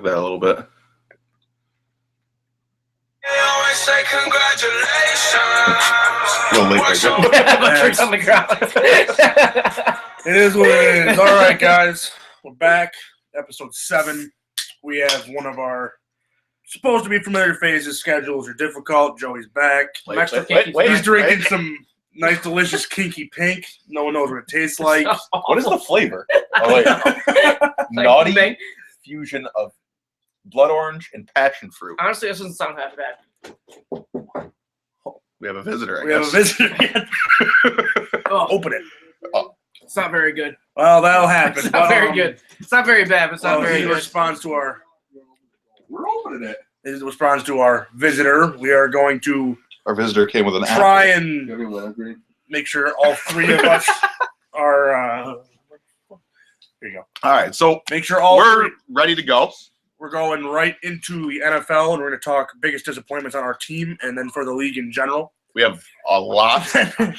at that a little bit. Say congratulations. A little late, Tricks on the ground. It is what it is. All right, guys. We're back. Episode 7. We have one of our supposed to be familiar faces. Schedules are difficult. Joey's back. He's drinking some nice, delicious kinky pink. No one knows what it tastes like. What is the flavor? Oh, wait. Naughty fusion of blood orange and passion fruit. Honestly, this doesn't sound half bad. We have a visitor, I We have a guess. visitor again. Open it. It's not very good. Well, that'll happen. It's not very good. It's not very bad, but it's not very in good. response to our We're opening it. in response to our visitor, we are going to Our visitor came with an try apple. and make sure all three of us are. Here you go. All right, so Make sure all we're three. ready to go. We're going right into the NFL, and we're going to talk biggest disappointments on our team, and then for the league in general. We have a lot. a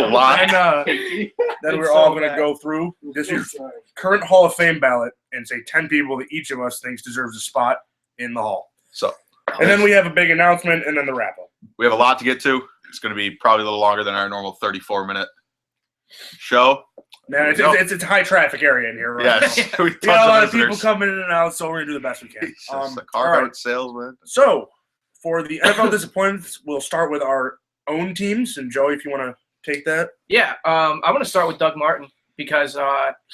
lot. And then we're all going to go through this year's current Hall of Fame ballot and say 10 people that each of us thinks deserves a spot in the Hall. So, And then we have a big announcement, and then the wrap-up. we have a lot to get to. It's going to be probably a little longer than our normal 34-minute show. Man, it's a high traffic area in here, right? Yes. We got a lot of people coming in and out, so we're going to do the best we can. Jesus, a all car right. salesman. So, for the NFL disappointments, we'll start with our own teams. And, Joey, if you want to take that. Yeah, I want to start with Doug Martin because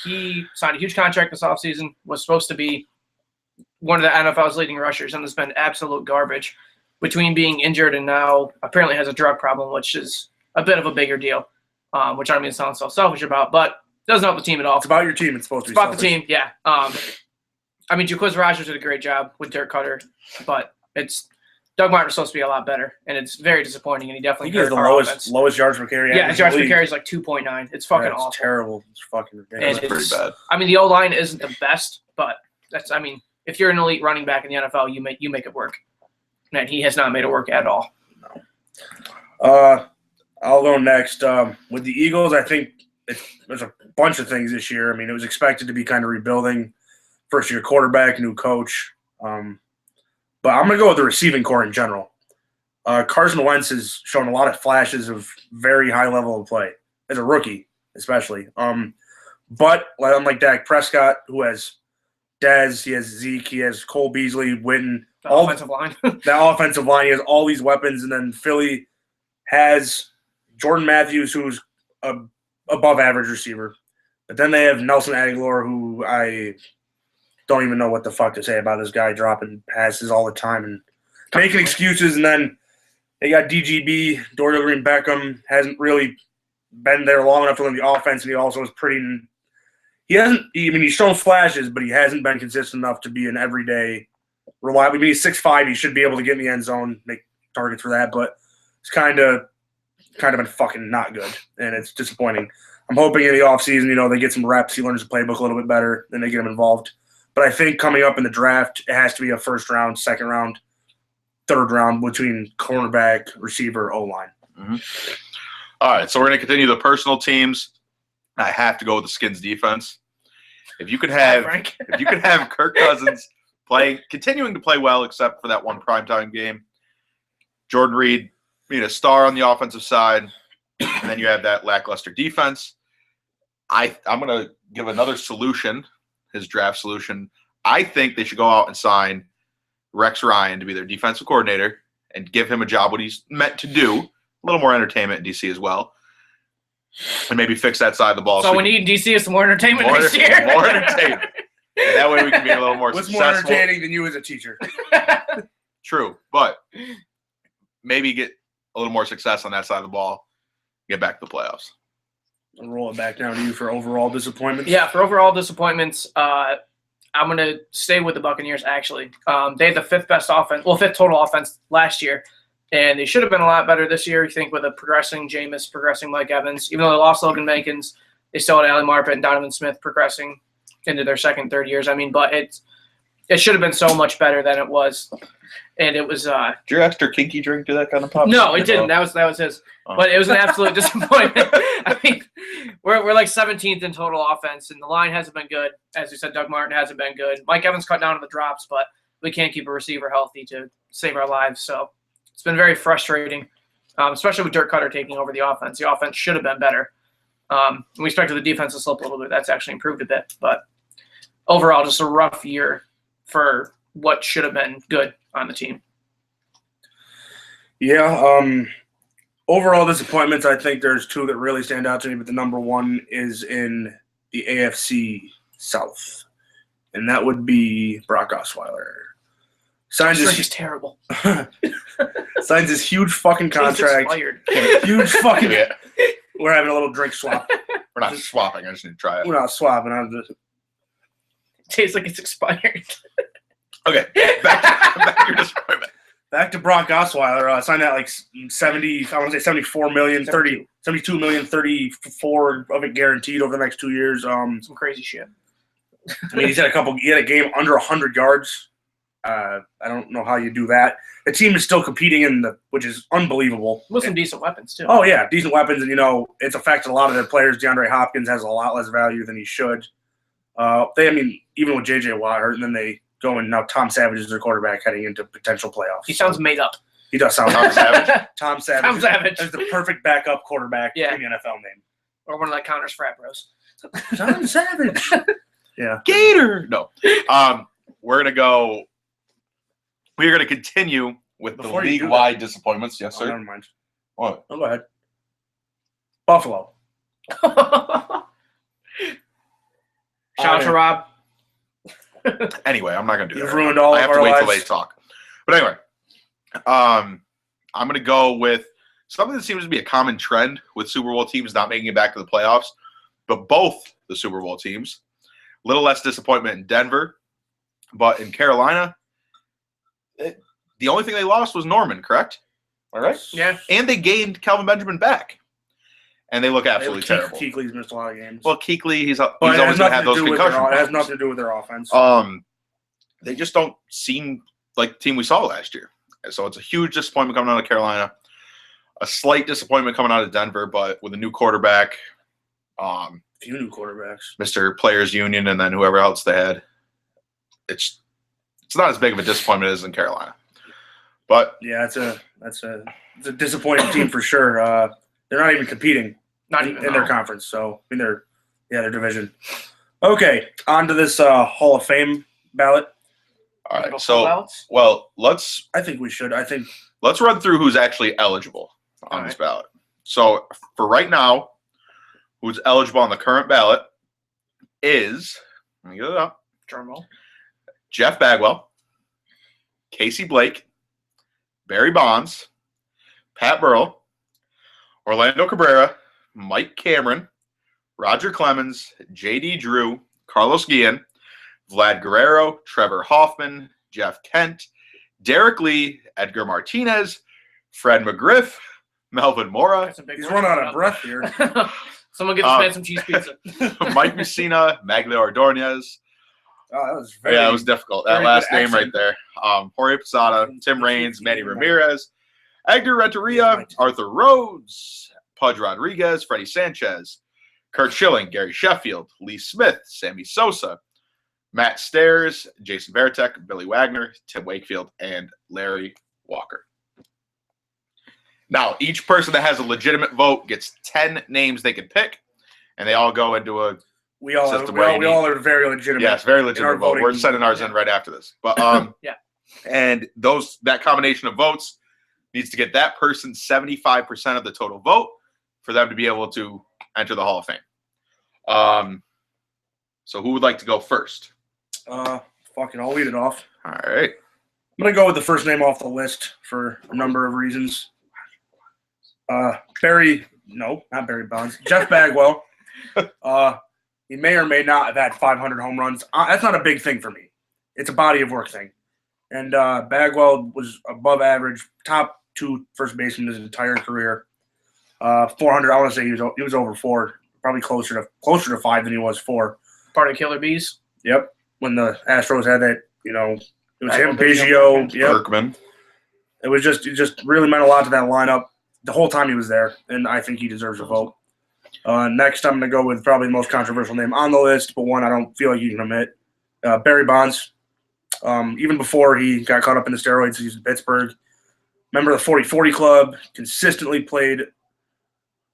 he signed a huge contract this offseason, was supposed to be one of the NFL's leading rushers, and has been absolute garbage between being injured and now apparently has a drug problem, which is a bit of a bigger deal, which I don't mean to sound so selfish about, but doesn't help the team at all. It's about your team. It's supposed to be about the team, yeah. I mean, Jaquiz Rogers did a great job with Dirk Cutter, but Doug Martin's supposed to be a lot better, and it's very disappointing, and he definitely He has the hurt our offense. lowest yards per carry. Yeah, his yards per carry is like 2.9. It's fucking It's awful. terrible. It's fucking ridiculous. And Pretty bad. I mean, the O-line isn't the best, but if you're an elite running back in the NFL, you make it work. And he has not made it work at all. I'll go next. With the Eagles, I think there's a bunch of things this year. I mean, it was expected to be kind of rebuilding. First-year quarterback, new coach. But I'm going to go with the receiving core in general. Carson Wentz has shown a lot of flashes of very high level of play, as a rookie especially. But unlike Dak Prescott, who has Dez, he has Zeke, he has Cole Beasley, Witten. The offensive line. That offensive line, he has all these weapons. And then Philly has Jordan Matthews, who's a above-average receiver. But then they have Nelson Aguilar, who I don't even know what the fuck to say about this guy, dropping passes all the time and making excuses. And then they got DGB, Dorial Green Beckham, hasn't really been there long enough to learn the offense, and he also is pretty – he's shown flashes, but he hasn't been consistent enough to be an everyday reliable. I mean, he's 6'5", he should be able to get in the end zone, make targets for that, but it's kind of been fucking not good, and it's disappointing. I'm hoping in the offseason, they get some reps, he learns the playbook a little bit better, then they get him involved. But I think coming up in the draft, it has to be a first round, second round, third round between cornerback, receiver, O-line. Mm-hmm. All right, so we're going to continue the personal teams. I have to go with the Skins defense. If you could have Kirk Cousins continuing to play well, except for that one primetime game, Jordan Reed being a star on the offensive side, and then you have that lackluster defense. I'm going to give another solution, his draft solution. I think they should go out and sign Rex Ryan to be their defensive coordinator and give him a job, what he's meant to do, a little more entertainment in D.C. as well, and maybe fix that side of the ball. So we need in D.C. some more entertainment next year. More entertainment. And that way we can be a little more What's successful. more entertaining than you as a teacher? True, but maybe get a little more success on that side of the ball, get back to the playoffs. I'll roll it back down to you for overall disappointments. Yeah, for overall disappointments, I'm going to stay with the Buccaneers, actually. They had the fifth total offense last year, and they should have been a lot better this year, you think, with a progressing Jameis, progressing Mike Evans. Even though they lost Logan Mankins, they still had Ali Marpet and Donovan Smith progressing into their second, third years. I mean, but it should have been so much better than it was. and it was. Did your extra kinky drink do that kind of pop? No, it didn't. That was his. Oh. But it was an absolute disappointment. I mean, we're like 17th in total offense, and the line hasn't been good. As you said, Doug Martin hasn't been good. Mike Evans cut down on the drops, but we can't keep a receiver healthy to save our lives. So it's been very frustrating, especially with Dirk Cutter taking over the offense. The offense should have been better. We expected the defense to slip a little bit. That's actually improved a bit. But overall, just a rough year for what should have been good on the team. Yeah. Overall disappointments, I think there's two that really stand out to me, but the number one is in the AFC South, and that would be Brock Osweiler. Signs is terrible. Signs this huge fucking contract. Huge fucking. Yeah. We're having a little drink swap. We're not swapping. I just need to try it. We're not swapping. I'm just. Tastes like it's expired. Okay, back to your disappointment. Back to Brock Osweiler. Signed that like 70. I want to say 74 million, 30, 72 million, 34 of it guaranteed over the next 2 years. Some crazy shit. I mean, he had a game under 100 yards. I don't know how you do that. The team is still competing which is unbelievable. With some decent weapons too. Oh yeah, decent weapons, and it's affected a lot of their players. DeAndre Hopkins has a lot less value than he should. Even with JJ Watt hurt, and then they go and now Tom Savage is their quarterback heading into potential playoffs. He sounds made up. He does sound Tom Savage. Tom Savage. Tom Savage is the perfect backup quarterback in the NFL name. Or one of like Connor's frat bros. Tom Savage. Yeah. Gator. No. We're gonna continue with the league-wide disappointments. Yes, sir. Never mind. What? Oh, go ahead. Buffalo. Shout out to Rob. Anyway, I'm not gonna do that. You've ruined all I of have our to wait till lives. they talk. But anyway, I'm gonna go with something that seems to be a common trend with Super Bowl teams not making it back to the playoffs, but both the Super Bowl teams. A little less disappointment in Denver, but in Carolina, the only thing they lost was Norman, correct? All right. Yeah. And they gained Calvin Benjamin back. And they look absolutely terrible. Kuechly's missed a lot of games. Well, Kuechly, he's always going to have those concussions. It has nothing to do with their offense. They just don't seem like the team we saw last year. So it's a huge disappointment coming out of Carolina. A slight disappointment coming out of Denver, but with a new quarterback. Few new quarterbacks. Mr. Players Union, and then whoever else they had. It's not as big of a disappointment as in Carolina. But yeah, it's a disappointing team for sure. They're not even competing in their conference, so in their division. Okay, on to this Hall of Fame ballot. All right, so I think we should. Let's run through who's actually eligible on this ballot. So for right now, who's eligible on the current ballot is, let me get it up. Drumroll. Jeff Bagwell, Casey Blake, Barry Bonds, Pat Burrell, Orlando Cabrera, Mike Cameron, Roger Clemens, J.D. Drew, Carlos Guillen, Vlad Guerrero, Trevor Hoffman, Jeff Kent, Derek Lee, Edgar Martinez, Fred McGriff, Melvin Mora. He's run out of breath here. Someone get this man some cheese pizza. Mike Messina, Maglio Ordonez. Oh, that was it was difficult. That last name right there. Jorge Posada, Tim Raines, Manny Ramirez, Edgar Renteria, Arthur Rhodes, Pudge Rodriguez, Freddie Sanchez, Kurt Schilling, Gary Sheffield, Lee Smith, Sammy Sosa, Matt Stairs, Jason Veritek, Billy Wagner, Tim Wakefield, and Larry Walker. Now, each person that has a legitimate vote gets 10 names they can pick, and they all go into a We all are very legitimate. Yes, very legitimate vote. We're sending ours in right after this. But yeah. And that combination of votes needs to get that person 75% of the total vote for them to be able to enter the Hall of Fame. So who would like to go first? I'll lead it off. All right. I'm gonna go with the first name off the list for a number of reasons. Not Barry Bonds. Jeff Bagwell. He may or may not have had 500 home runs. That's not a big thing for me. It's a body of work thing. And Bagwell was above average, top 2 first baseman his entire career. 400. I want to say he was over 4, probably closer to 5 than he was 4. Part of Killer Bees. Yep. When the Astros had that, it was him, Biggio, Berkman. It just really meant a lot to that lineup the whole time he was there, and I think he deserves a vote. Next, I'm going to go with probably the most controversial name on the list, but one I don't feel like you can omit. Barry Bonds. Even before he got caught up in the steroids, he was in Pittsburgh. Member of the 40-40 club, consistently played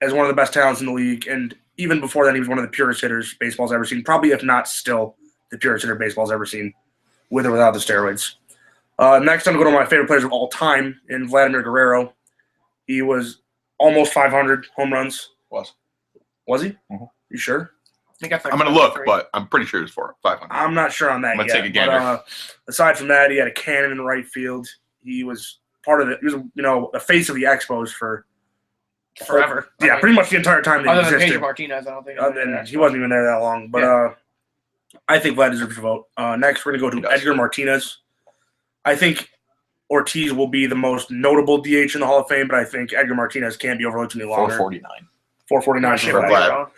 as one of the best talents in the league, and even before that, he was one of the purest hitters baseball's ever seen, probably if not still the purest hitter baseball's ever seen, with or without the steroids. Next, I'm going to go to my favorite players of all time in Vladimir Guerrero. He was almost 500 home runs. Was he? Mm-hmm. You sure? I think I'm going to look, but I'm pretty sure it's 500. I'm not sure on that I'm yet. going to take a gander. But, aside from that, he had a cannon in right field. He was part of it. He was, the face of the Expos for forever. Yeah, pretty much the entire time that he Other than existed. Pedro Martinez, I don't think. He wasn't even there that long. But I think Vlad deserves a vote. Next, we're going to go to Edgar Martinez. I think Ortiz will be the most notable DH in the Hall of Fame, but I think Edgar Martinez can't be overlooked any longer. 449 for Vlad.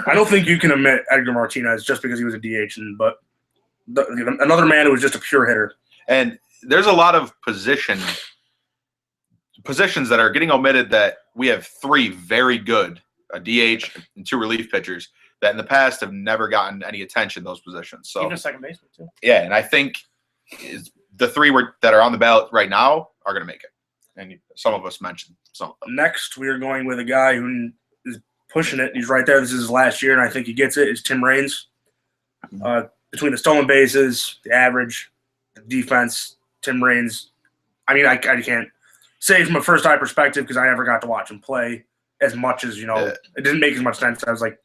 I don't think you can omit Edgar Martinez just because he was a DH, but another man who was just a pure hitter. And there's a lot of positions that are getting omitted that we have 3 very good, a DH and 2 relief pitchers, that in the past have never gotten any attention in those positions. So even a second baseman, too. Yeah, and I think the 3 that are on the ballot right now are going to make it. And some of us mentioned some of them. Next, we are going with a guy who is pushing it. He's right there. This is his last year, and I think he gets it. It's Tim Raines. Between the stolen bases, the average, the defense, Tim Raines. I mean, I can't say from a first-eye perspective because I never got to watch him play as much as, it didn't make as much sense. I was like,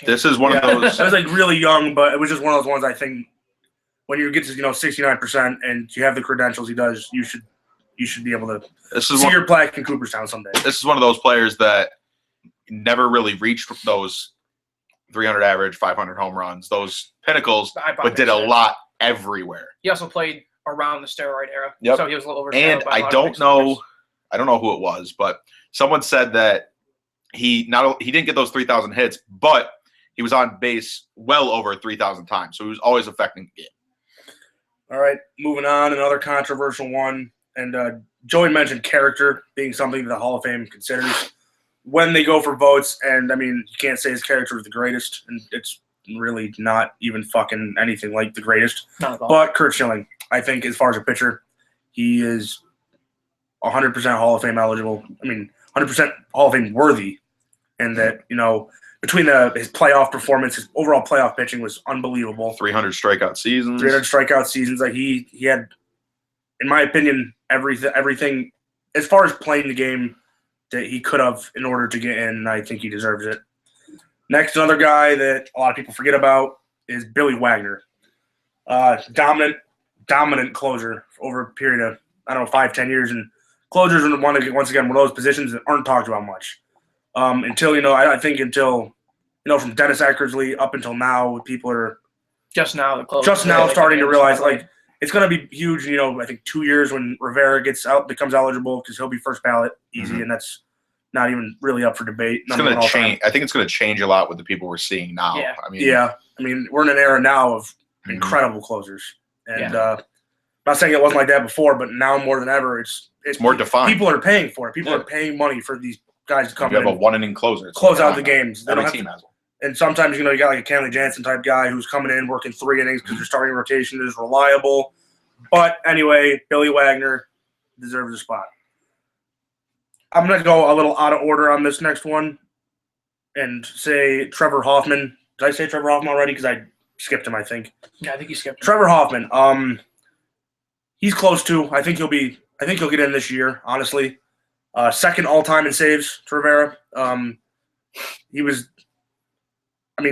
this is one of those. I was like really young, but it was just one of those ones I think when you get to 69% and you have the credentials he does, you should be able to see your plaque in Cooperstown someday. This is one of those players that never really reached those 300 average, 500 home runs, those pinnacles, but did a lot everywhere. He also played around the steroid era, so he was a little overshadowed. And I don't know who it was, but someone said that he didn't get those 3,000 hits, but he was on base well over 3,000 times, so he was always affecting the game. All right, moving on, another controversial one, and Joey mentioned character being something that the Hall of Fame considers when they go for votes, and I mean, you can't say his character is the greatest, and it's really not even fucking anything like the greatest. Not at all. But Curt Schilling, I think as far as a pitcher, he is 100% Hall of Fame eligible. I mean, 100% Hall of Fame worthy, and that, between his playoff performance, his overall playoff pitching was unbelievable. 300 strikeout seasons. 300 strikeout seasons. Like he had, in my opinion, everything as far as playing the game that he could have in order to get in. I think he deserves it. Next, another guy that a lot of people forget about is Billy Wagner. Dominant closer over a period of, 5-10 years. And closers are one of those positions that aren't talked about much. Until from Dennis Eckersley up until now, people are just now starting to realize it's going to be huge. I think 2 years when Rivera becomes eligible because he'll be first ballot easy, and that's not even really up for debate. It's going to change. I think it's going to change a lot with the people we're seeing now. Yeah. I mean, we're in an era now of incredible closers, and I'm not saying it wasn't like that before, but now more than ever, it's more defined. People are paying for it. People are paying money for these guys to come in. You have a 1-inning closer. Close out the games. Every team has one. And sometimes, you got like a Kenley Jansen type guy who's coming in working 3 innings because your starting rotation is reliable. But anyway, Billy Wagner deserves a spot. I'm going to go a little out of order on this next one and say Trevor Hoffman. Did I say Trevor Hoffman already? Because I skipped him, I think. Yeah, I think you skipped him. Trevor Hoffman. He's close to. I think he'll get in this year, honestly. Second all-time in saves to Rivera. He was,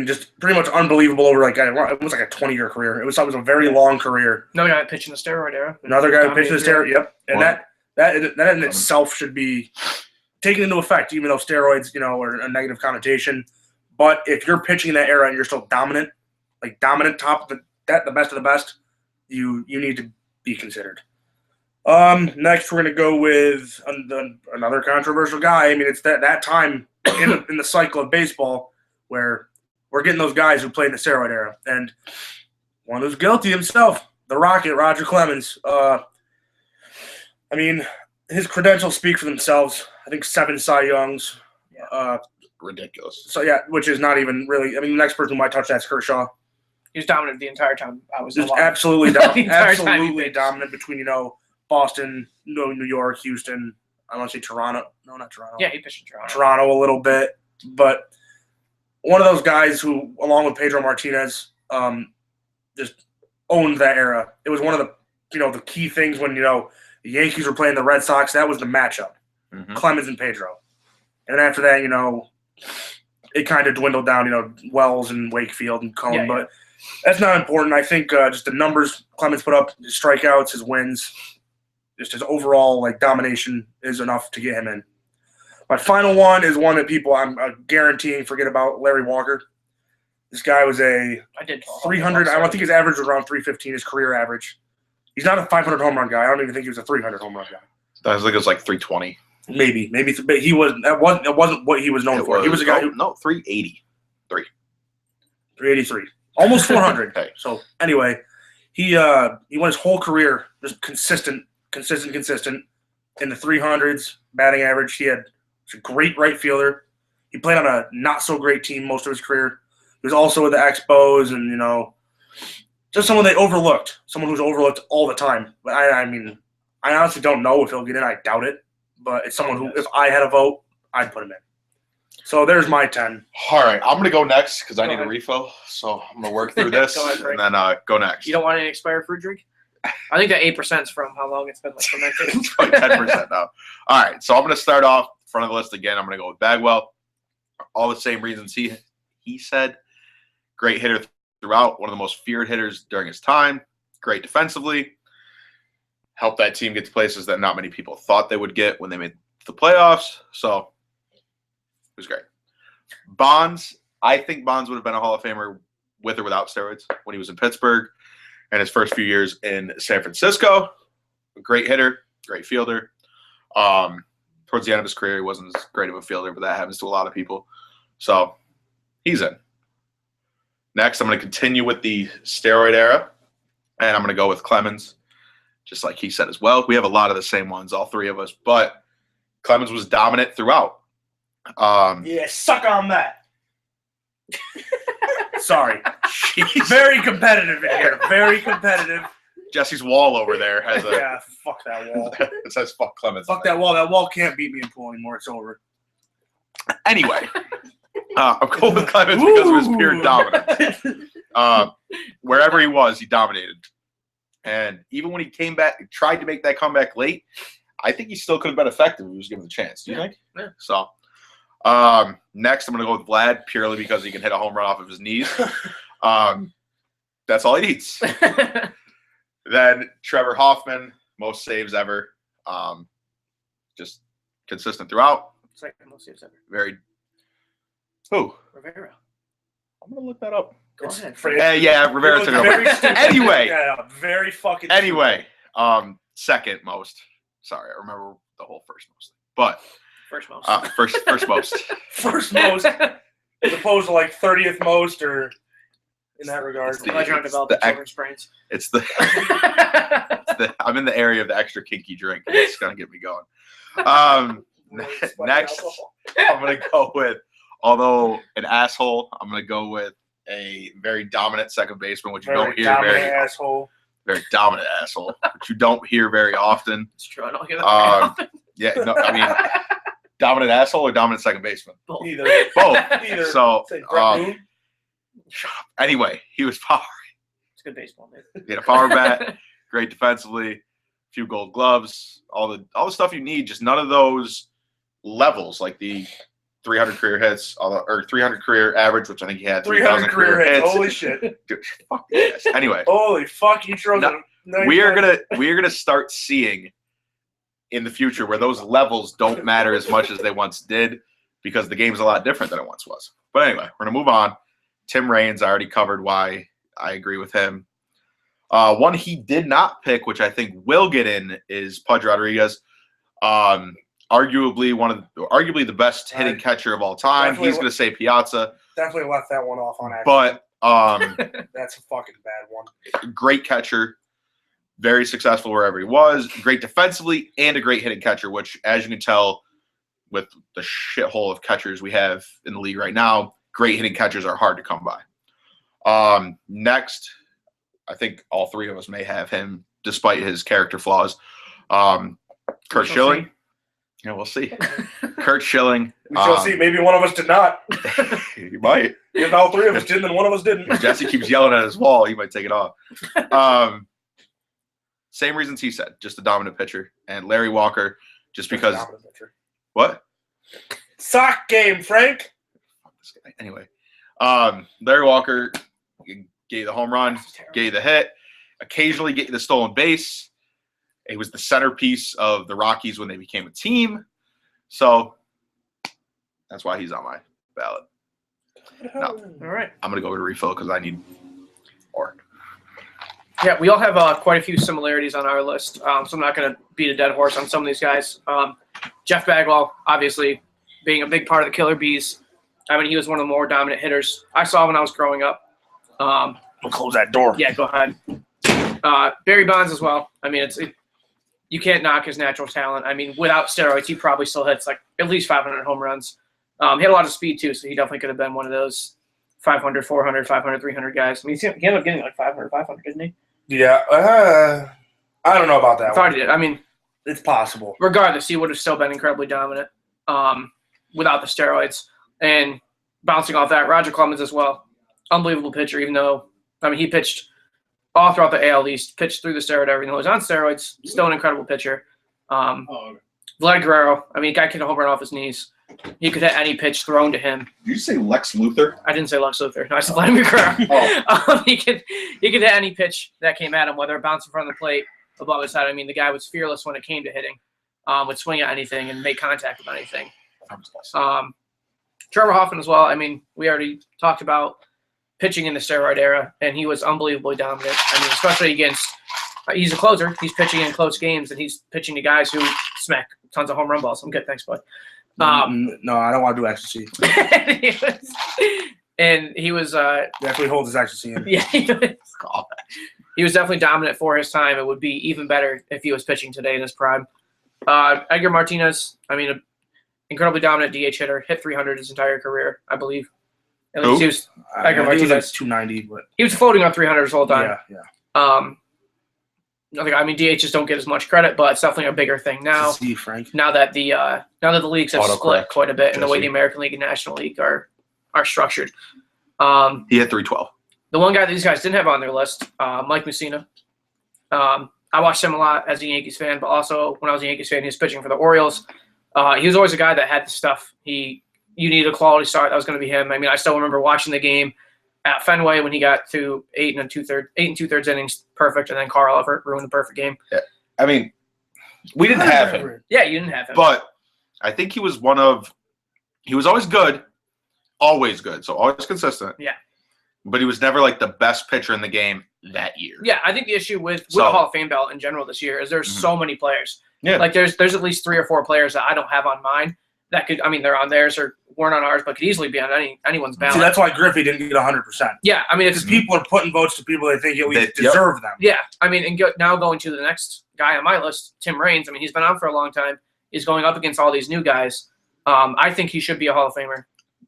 just pretty much unbelievable over it was like a 20-year career. It was a very long career. Another guy pitching the steroid era. Another guy pitching the steroid. Yep, and that in itself should be taken into effect, even though steroids, are a negative connotation. But if you're pitching that era and you're still dominant, top of the best of the best, you need to be considered. Next, we're going to go with another controversial guy. It's that time in the cycle of baseball where we're getting those guys who played in the steroid era. And one who's guilty himself, the Rocket, Roger Clemens. I mean, his credentials speak for themselves. I think 7 Cy Youngs. Yeah. Ridiculous. So, yeah, which is not even really – I mean, the next person who might touch that's Kershaw. He was dominant the entire time I was Just alive. absolutely Absolutely dominant between, Boston, New York, Houston. I want to say Toronto. No, not Toronto. Yeah, he pitched in Toronto. Toronto a little bit. But one of those guys who, along with Pedro Martinez, just owned that era. It was one of the key things when, the Yankees were playing the Red Sox. That was the matchup, Clemens and Pedro. And after that, it kind of dwindled down, Wells and Wakefield and Cohn. But that's not important. I think just the numbers Clemens put up, his strikeouts, his wins, just his overall domination is enough to get him in. My final one is one that people I'm guaranteeing forget about, Larry Walker. This guy was a 300. I think his average was around 315, his career average. He's not a 500 home run guy. I don't even think he was a 300 home run guy. I think it was like 320. Maybe, but he was. It wasn't what he was known for. He was a guy who 380. 383, almost 400. Okay. So anyway, he won his whole career just consistent in the 300s batting average. He was a great right fielder. He played on a not so great team most of his career. He was also with the Expos, and just someone they overlooked. Someone who's overlooked all the time. But I mean, I honestly don't know if he'll get in. I doubt it. But it's someone who, if I had a vote, I'd put him in. So there's my 10. All right, I'm going to go next because I need a refill. So I'm going to work through this and then go next. You don't want any expired fruit drink? I think that 8% is from how long it's been fermented. It's probably 10% now. All right, so I'm going to start off front of the list again. I'm going to go with Bagwell. All the same reasons he said. Great hitter throughout. One of the most feared hitters during his time. Great defensively. Helped that team get to places that not many people thought they would get when they made the playoffs. So it was great. Bonds, I think Bonds would have been a Hall of Famer with or without steroids when he was in Pittsburgh and his first few years in San Francisco. A great hitter, great fielder. Towards the end of his career, he wasn't as great of a fielder, but that happens to a lot of people. So he's in. Next, I'm going to continue with the steroid era, and I'm going to go with Clemens. Just like he said as well. We have a lot of the same ones, all three of us. But Clemens was dominant throughout. Suck on that. Sorry. Very competitive in here. Very competitive. Jesse's wall over there has a... Yeah, fuck that wall. It says fuck Clemens. Fuck that wall. That wall can't beat me in pool anymore. It's over. Anyway. I'm going with Clemens because of his pure dominance. Wherever he was, he dominated. And even when he came back, tried to make that comeback late, I think he still could have been effective if he was given the chance. Do you think? Yeah. So, next I'm going to go with Vlad purely because he can hit a home run off of his knees. That's all he needs. Then Trevor Hoffman, most saves ever. Just consistent throughout. Second most saves ever. Very. Who? Rivera. I'm going to look that up. Go ahead. Yeah, Rivera took it over. Anyway. Very fucking Anyway, second most. Sorry, I remember the whole first most. But first most. First most. First most. As opposed to 30th most or in that regard. It's the I'm in the area of the extra kinky drink. It's gonna get me going. Next, I'm gonna go with, although an asshole, I'm gonna go with a very dominant second baseman, which you don't hear very asshole. Very dominant asshole, which you don't hear very often. It's true. I don't hear that very often. Yeah, no, I mean, dominant asshole or dominant second baseman? Both. Both. Either. So, anyway, he was power. It's good baseball, man. He had a power bat, great defensively, a few gold gloves, all the stuff you need. Just none of those levels, like the 300 career hits, or 300 career average, which I think he had 3,000 career hits. Holy shit! Dude, fuck this. Anyway, holy fuck! You throw that. We are gonna start seeing in the future where those levels don't matter as much as they once did because the game's a lot different than it once was. But anyway, we're gonna move on. Tim Raines, I already covered why I agree with him. One he did not pick, which I think will get in, is Pudge Rodriguez. Arguably the best hitting catcher of all time. He's going to say Piazza. Definitely left that one off on accident. But that's a fucking bad one. Great catcher. very successful wherever he was, great defensively, and a great hitting catcher, which, as you can tell with the shithole of catchers we have in the league right now, great hitting catchers are hard to come by. Next, I think all three of us may have him, despite his character flaws. Kurt Schilling. Yeah, we'll see. Kurt Schilling. We shall see. Maybe one of us did not. You might. If all three of us did, then one of us didn't. If Jesse keeps yelling at his wall, he might take it off. Same reasons he said, just a dominant pitcher. And Larry Walker, just because. What? Sock game, Frank. Anyway, Larry Walker gave you the home run, gave you the hit, occasionally get you the stolen base. He was the centerpiece of the Rockies when they became a team. So that's why he's on my ballot. Now, All right. I'm going to go to refill because I need more. Yeah, we all have quite a few similarities on our list, so I'm not going to beat a dead horse on some of these guys. Jeff Bagwell, obviously, being a big part of the Killer Bees. I mean, he was one of the more dominant hitters I saw when I was growing up. We'll close that door. Yeah, go ahead. Barry Bonds as well. I mean, you can't knock his natural talent. I mean, without steroids, he probably still hits like at least 500 home runs. He had a lot of speed too, so he definitely could have been one of those 500, 400, 500, 300 guys. I mean, he ended up getting like 500, didn't he? Yeah. I don't know about that I thought one. he did. I mean, It's possible. regardless, he would have still been incredibly dominant without the steroids. And bouncing off that, Roger Clemens as well. Unbelievable pitcher, even though, I mean, he pitched all throughout the AL East, pitched through the steroid, everything. He was on steroids, still an incredible pitcher. Vlad Guerrero, I mean, guy could home run off his knees. He could hit any pitch thrown to him. Did you say Lex Luthor? I didn't say Lex Luthor. No, I said Vladimir Guerrero. He could hit any pitch that came at him, whether it bounced in front of the plate, above his head. I mean, the guy was fearless when it came to hitting. Would swing at anything and make contact with anything. Trevor Hoffman as well. I mean, we already talked about pitching in the steroid era, and he was unbelievably dominant. I mean, especially against he's a closer. He's pitching in close games, and he's pitching to guys who smack tons of home run balls. I'm good. Thanks, bud. No, I don't want to do ecstasy. and he was Definitely hold his ecstasy in. yeah, he was definitely dominant for his time. It would be even better if he was pitching today in his prime. Edgar Martinez, I mean, an incredibly dominant DH hitter, hit 300 his entire career, I believe. At least he was Edgar I think he was Martinez. like 290, but He was floating on 300 his whole time. yeah. I mean, DHs don't get as much credit, but it's definitely a bigger thing now. See, Frank. Now that the leagues have split quite a bit, and the way the American League and National League are structured. He hit 312. The one guy that these guys didn't have on their list, Mike Mussina. I watched him a lot as a Yankees fan, but also when I was a Yankees fan, he was pitching for the Orioles. He was always a guy that had the stuff. You needed a quality start. That was going to be him. I mean, I still remember watching the game at Fenway when he got to 8 2/3 innings, perfect, and then Carl Everett ruined the perfect game. Yeah. I mean, we didn't have him. Yeah, you didn't have him. But I think he was always good, so always consistent. Yeah. But he was never like the best pitcher in the game that year. Yeah, I think the issue with the Hall of Fame ballot in general this year is there's so many players. Yeah. Like there's at least 3 or 4 players that I don't have on mine that could, I mean, they're on theirs or weren't on ours, but could easily be on anyone's ballot. See, that's why Griffey didn't get 100%. Yeah, I mean, Because people are putting votes to people they think at least Yep. deserve them. Yeah, I mean, and now going to the next guy on my list, Tim Raines. I mean, he's been on for a long time. He's going up against all these new guys. I think he should be a Hall of Famer.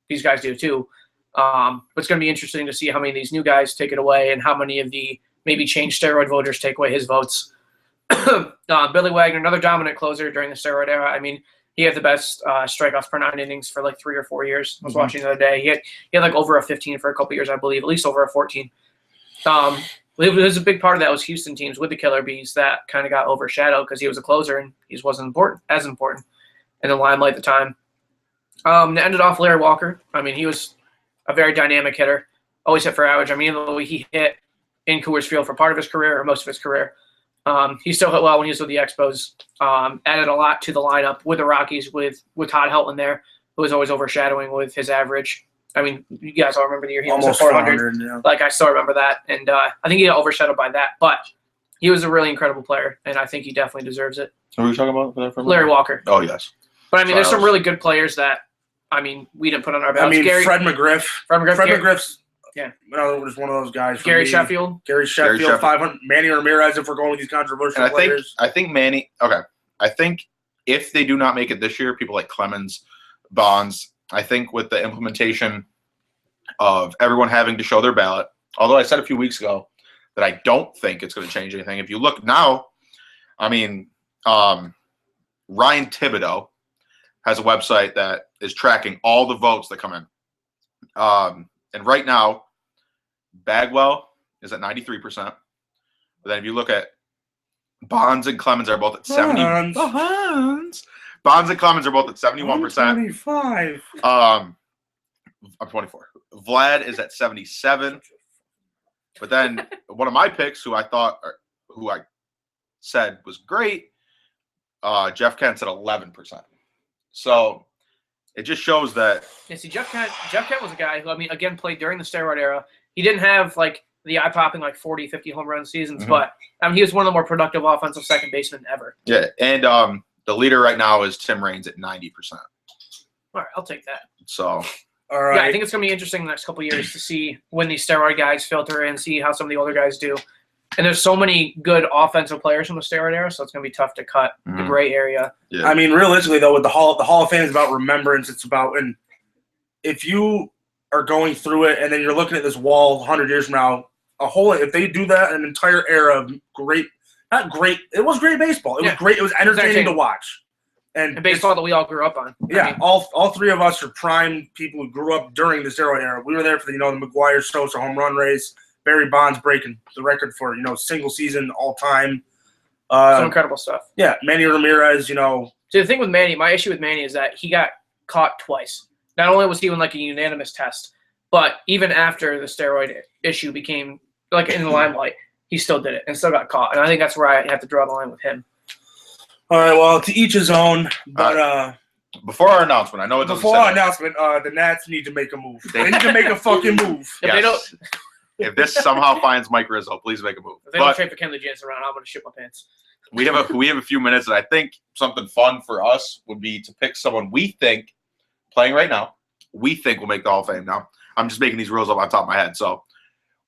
These guys do too. But it's going to be interesting to see how many of these new guys take it away and how many of the maybe changed steroid voters take away his votes. Billy Wagner, another dominant closer during the steroid era. I mean, he had the best strikeouts per 9 innings for like 3 or 4 years. I was watching the other day. He had like over a 15 for a couple years, I believe, at least over a 14. It was a big part of that was Houston teams with the Killer Bees that kind of got overshadowed because he was a closer and he wasn't as important in the limelight at the time. To end it off, Larry Walker. I mean, he was a very dynamic hitter, always hit for average. I mean, even though he hit in Coors Field for part of his career or most of his career, he still hit well when he was with the Expos. Added a lot to the lineup with the Rockies with Todd Helton there, who was always overshadowing with his average. I mean, you guys all remember the year he was at 400. Yeah. Like, I still remember that. And I think he got overshadowed by that. But he was a really incredible player, and I think he definitely deserves it. What are we talking about? Larry Walker. Oh, yes. But, I mean, there's some really good players that, I mean, we didn't put on our ballots. I mean, Fred McGriff. Fred McGriff. Yeah. Just one of those guys. Gary Sheffield. Gary Sheffield, 500. Manny Ramirez, if we're going with these controversial players. I think Manny. Okay, I think if they do not make it this year, people like Clemens, Bonds. I think with the implementation of everyone having to show their ballot, although I said a few weeks ago that I don't think it's going to change anything. If you look now, I mean, Ryan Thibodeau has a website that is tracking all the votes that come in. And right now, Bagwell is at 93%. But then if you look at Bonds and Clemens are both at 70%. Bonds and Clemens are both at 71%. 25. I'm 24. Vlad is at 77. But then one of my picks, who I said was great, Jeff Kent's at 11%. So it just shows that. Yeah, see, Jeff Kent was a guy who, I mean, again, played during the steroid era. He didn't have, like, the eye-popping, like, 40, 50 home run seasons, but he was one of the more productive offensive second basemen ever. Yeah, and the leader right now is Tim Raines at 90%. All right, I'll take that. So, all right. Yeah, I think it's going to be interesting the next couple of years to see when these steroid guys filter in, see how some of the older guys do. And there's so many good offensive players from the steroid era, so it's going to be tough to cut the gray area. Yeah. I mean, realistically, though, with the Hall of Fame is about remembrance. It's about, and if you are going through it and then you're looking at this wall 100 years from now, if they do that, an entire era of great, not great, it was great baseball. It was great. It was entertaining to watch. And baseball that we all grew up on. Yeah, I mean, all three of us are prime people who grew up during the steroid era. We were there for the McGuire-Sosa home run race. Barry Bonds breaking the record for, single season all time. Some incredible stuff. Yeah, Manny Ramirez, See, the thing with Manny, my issue with Manny is that he got caught twice. Not only was he in like a unanimous test, but even after the steroid issue became like in the limelight, he still did it and still got caught. And I think that's where I have to draw the line with him. All right, well, to each his own. But before our announcement, I know it doesn't before our announcement, the Nats need to make a move. They need to make a fucking move. If they don't, if this somehow finds Mike Rizzo, please make a move. If they don't trade for Kenley Jansen around, I'm going to shit my pants. We have a few minutes, and I think something fun for us would be to pick someone we think playing right now. We think will make the Hall of Fame. Now, I'm just making these rules up on top of my head, so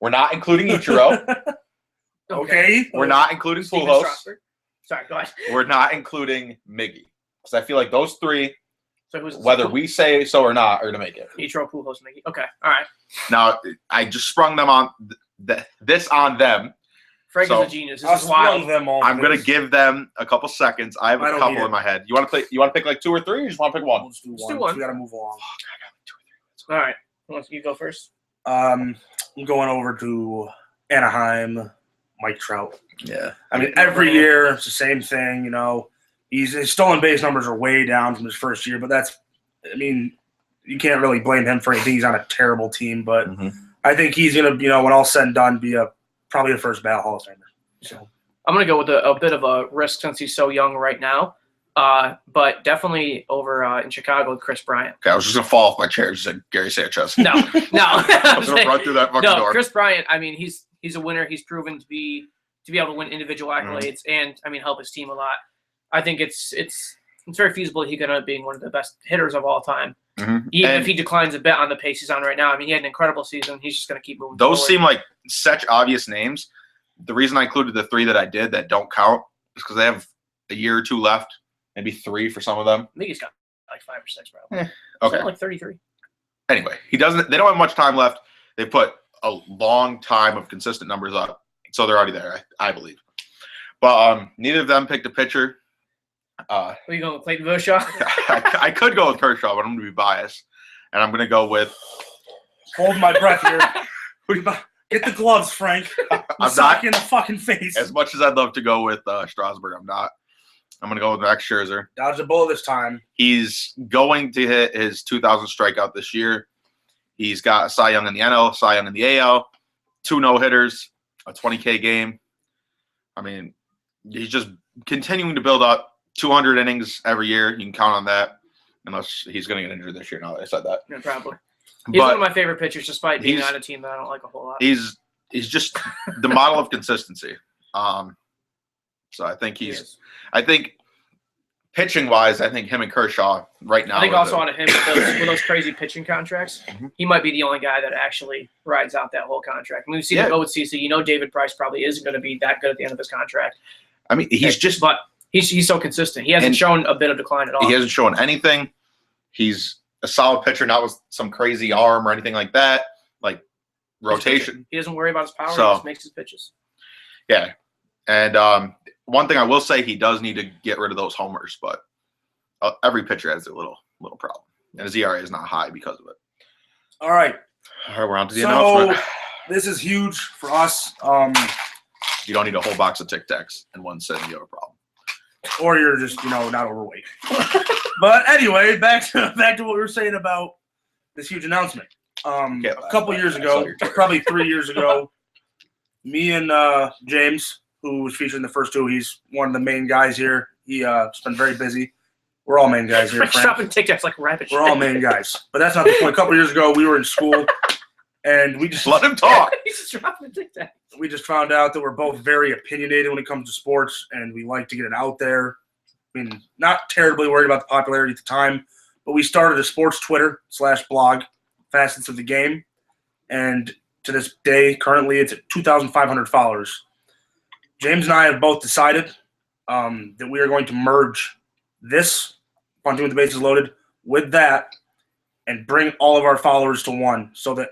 we're not including Ichiro. Okay. We're not including Pujols. Sorry, go ahead. We're not including Miggy, because I feel like those three, so whether we say so or not, are going to make it. Ichiro, Pujols, Miggy. Okay, all right. Now, I just sprung them on this on them. Frank is a genius. This is wild. I'm going to give them a couple seconds. I have a couple in my head. You want to pick like 2 or 3, or you just want to pick one? Let's do one. We got to move along. All right. You go first. I'm going over to Anaheim, Mike Trout. Yeah. I mean, every year it's the same thing, His stolen base numbers are way down from his first year, but you can't really blame him for anything. He's on a terrible team, but I think he's going to, when all said and done, be probably the first ballot Hall of Famer. So I'm going to go with a bit of a risk since he's so young right now, but definitely over in Chicago with Chris Bryant. Okay, I was just going to fall off my chair. Just said Gary Sanchez. No. I was going to run through that fucking door. Chris Bryant, I mean, he's a winner. He's proven to be able to win individual accolades and, help his team a lot. I think it's very feasible he could end up being one of the best hitters of all time. Even if he declines a bit on the pace he's on right now. I mean, he had an incredible season. He's just going to keep moving Those forward. seem like such obvious names. The reason I included the 3 that I did that don't count is because they have a year or 2 left, maybe 3 for some of them. I think he's got like 5 or 6, probably. Okay. Like 33. Anyway, they don't have much time left. They put a long time of consistent numbers up, so they're already there, I believe. But neither of them picked a pitcher. Are you going with Clayton Kershaw? I could go with Kershaw, but I'm going to be biased. And I'm going to go with... Hold my breath here. Get the gloves, Frank. I'm not in the fucking face. As much as I'd love to go with Strasburg, I'm not. I'm going to go with Max Scherzer. Dodge a bullet this time. He's going to hit his 2,000 strikeout this year. He's got a Cy Young in the NL, Cy Young in the AL, 2 no-hitters, a 20K game. I mean, he's just continuing to build up 200 innings every year. You can count on that, unless he's going to get injured this year. Now that I said that. Yeah, probably. He's one of my favorite pitchers, despite being on a team that I don't like a whole lot. He's just the model of consistency. So I think I think pitching wise, I think him and Kershaw right now. I think also out of him with those crazy pitching contracts, he might be the only guy that actually rides out that whole contract. I mean, we see that go with CC. You know, David Price probably isn't going to be that good at the end of his contract. I mean, but he's so consistent. He hasn't shown a bit of decline at all. He hasn't shown anything. He's a solid pitcher, not with some crazy arm or anything like that. Like rotation. He doesn't worry about his power. He just makes his pitches. Yeah. And one thing I will say, he does need to get rid of those homers, but every pitcher has a little problem. And his ERA is not high because of it. All right. We're on to the announcement. This is huge for us. You don't need a whole box of Tic Tacs in one sitting. You have a problem. Or you're just, not overweight. But anyway, back to what we were saying about this huge announcement. A couple years ago, probably 3 years ago, me and James, who was featured in the first two, he's one of the main guys here. He's been very busy. We're all main guys here. Shopping Tic Tacs like rabbit. We're all main guys. But that's not the point. A couple years ago, we were in school, and we just let him talk. He's just dropping Tic Tacs. We just found out that we're both very opinionated when it comes to sports, and we like to get it out there. I mean, not terribly worried about the popularity at the time, but we started a sports Twitter /blog, Facets of the Game, and to this day, currently, it's at 2,500 followers. James and I have both decided that we are going to merge this, Punting with the Bases Loaded, with that, and bring all of our followers to one, so that,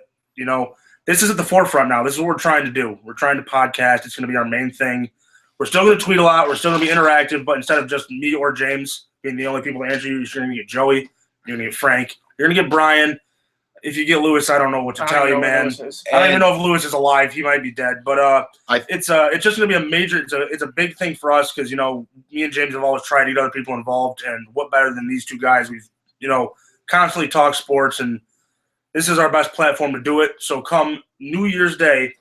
this is at the forefront now. This is what we're trying to do. We're trying to podcast. It's going to be our main thing. We're still going to tweet a lot. We're still going to be interactive, but instead of just me or James being the only people to answer you, you're going to get Joey. You're going to get Frank. You're going to get Brian. If you get Lewis, I don't know what to tell you, man. I don't even know if Lewis is alive. He might be dead. But it's just going to be a major – it's a big thing for us because, me and James have always tried to get other people involved, and what better than these two guys? We've, constantly talked sports, and this is our best platform to do it. So come New Year's Day,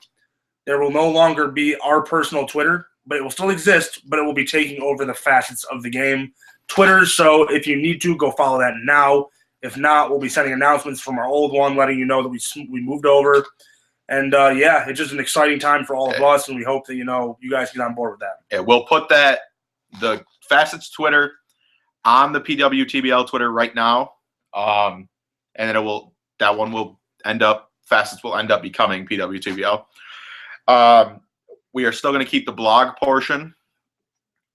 there will no longer be our personal Twitter, but it will still exist, but it will be taking over the Facets of the Game Twitter. So if you need to, go follow that now. If not, we'll be sending announcements from our old one, letting you know that we moved over. And, it's just an exciting time for all of us, and we hope that, you guys get on board with that. Yeah, we'll put the Facets Twitter on the PWTBL Twitter right now, and then Facets will end up becoming PWTBL. We are still going to keep the blog portion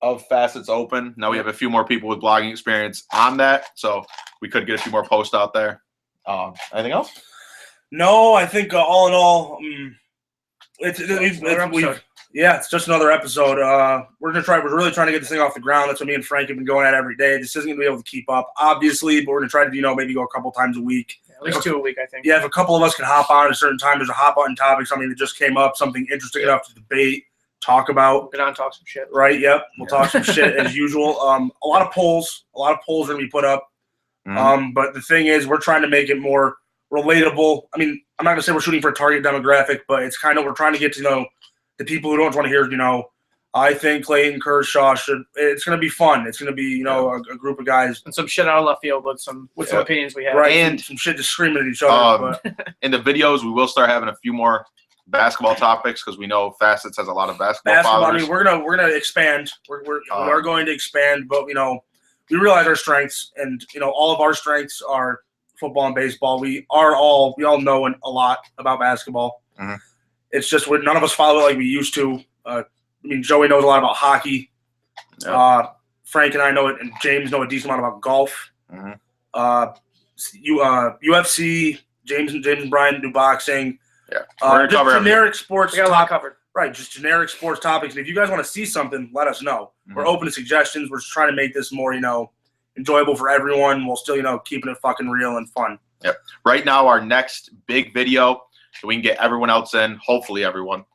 of Facets open. Now we have a few more people with blogging experience on that, so we could get a few more posts out there. Anything else? No, I think all in all, it's just another episode. We're really trying to get this thing off the ground. That's what me and Frank have been going at every day. This isn't going to be able to keep up, obviously, but we're going to try to, maybe go a couple times a week. At least 2 a week, I think. Yeah, if a couple of us can hop on at a certain time, there's a hot button topic, something that just came up, something interesting enough to debate, talk about. Get on, talk some shit. Right, yep. We'll talk some shit as usual. A lot of polls are going to be put up. But the thing is, we're trying to make it more relatable. I mean, I'm not going to say we're shooting for a target demographic, but it's we're trying to get to the people who don't want to hear, I think Clayton Kershaw it's going to be fun. It's going to be, a group of guys. And some shit out of left field with some opinions we have. Right, and some shit just screaming at each other. But. In the videos, we will start having a few more basketball topics because we know Facets has a lot of basketball followers. I mean, we're gonna expand. We are going to expand, but, we realize our strengths, and, all of our strengths are football and baseball. We all know a lot about basketball. Mm-hmm. It's just none of us follow it like we used to. Joey knows a lot about hockey. Yep. Frank and I know it, and James know a decent amount about golf. Mm-hmm. UFC. James and Brian do boxing. Yeah, we're just generic sports. We got a lot covered. Right, just generic sports topics. And if you guys want to see something, let us know. Mm-hmm. We're open to suggestions. We're just trying to make this more, enjoyable for everyone while still, keeping it fucking real and fun. Yep. Right now, our next big video, so we can get everyone else in, hopefully everyone,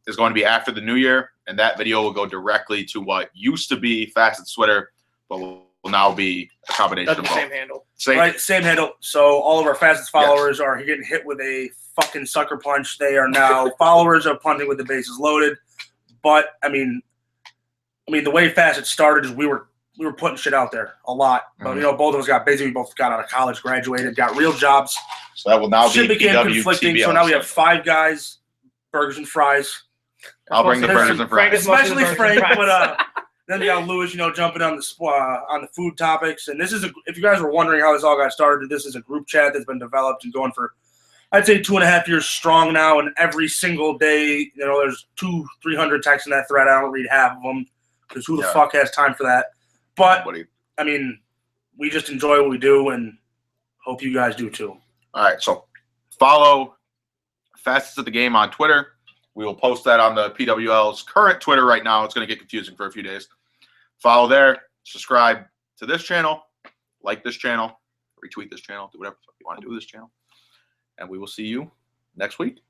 is going to be after the new year. And that video will go directly to what used to be Facets Twitter, but will now be a combination of both. Same handle. Same handle. So all of our Facets followers are getting hit with a fucking sucker punch. They are now followers of Punting with the Bases Loaded. But, I mean, the way Facets started is we were putting shit out there a lot. But, both of us got busy. We both got out of college, graduated, got real jobs. So that will now shit be became PWTBL. Conflicting. So now we have 5 guys, burgers and fries. I'll bring the burgers and fries. Especially Frank, but Then we got Lewis, jumping on the food topics. And this is if you guys were wondering how this all got started, this is a group chat that's been developed and going for, I'd say, 2.5 years strong now. And every single day, there's 200-300 texts in that thread. I don't read half of them because who the fuck has time for that? But I mean, we just enjoy what we do, and hope you guys do too. All right, so follow Fastest at the Game on Twitter. We will post that on the PWL's current Twitter right now. It's going to get confusing for a few days. Follow there. Subscribe to this channel. Like this channel. Retweet this channel. Do whatever you want to do with this channel. And we will see you next week.